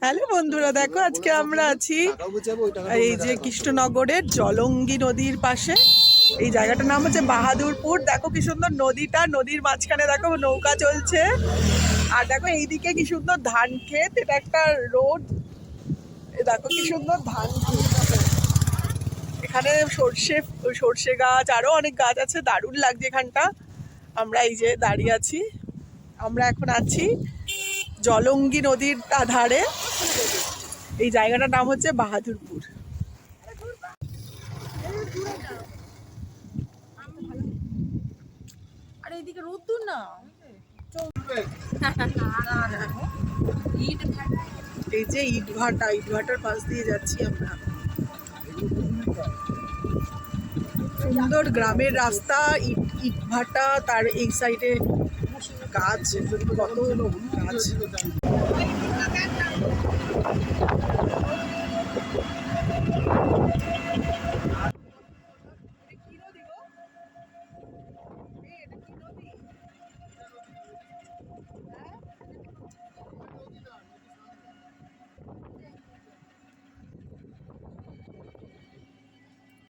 Hello বন্ধুরা, দেখো আজকে আমরা আছি এই যে কৃষ্ণনগরের জলঙ্গি নদীর পাশে। এই জায়গাটার নাম হচ্ছে বাহাদুরপুর। দেখো কি সুন্দর নদীটা, নদীর মাঝখানে দেখো নৌকা চলছে। আর দেখো এইদিকে কি সুন্দর ধান ক্ষেত, এটা একটা রোড। দেখো কি সুন্দর ধান ক্ষেত, এখানে সর্ষে সর্ষে গাছ আরো অনেক গাছ আছে, দারুণ লাগছে এখানটা। আমরা এই যে দাঁড়িয়ে আছি, আমরা এখন আছি জলঙ্গি নদীর ধারে। এই জায়গাটার নাম হচ্ছে বাহাদুরপুর। আর এইদিকে রোদ্দুর না এই যে ইটভাটা, ইটভাটার পাশ দিয়ে যাচ্ছি আমরা। সুন্দর গ্রামের রাস্তা, ইটভাটা, তার এই সাইডে গাছ, কত গাছ।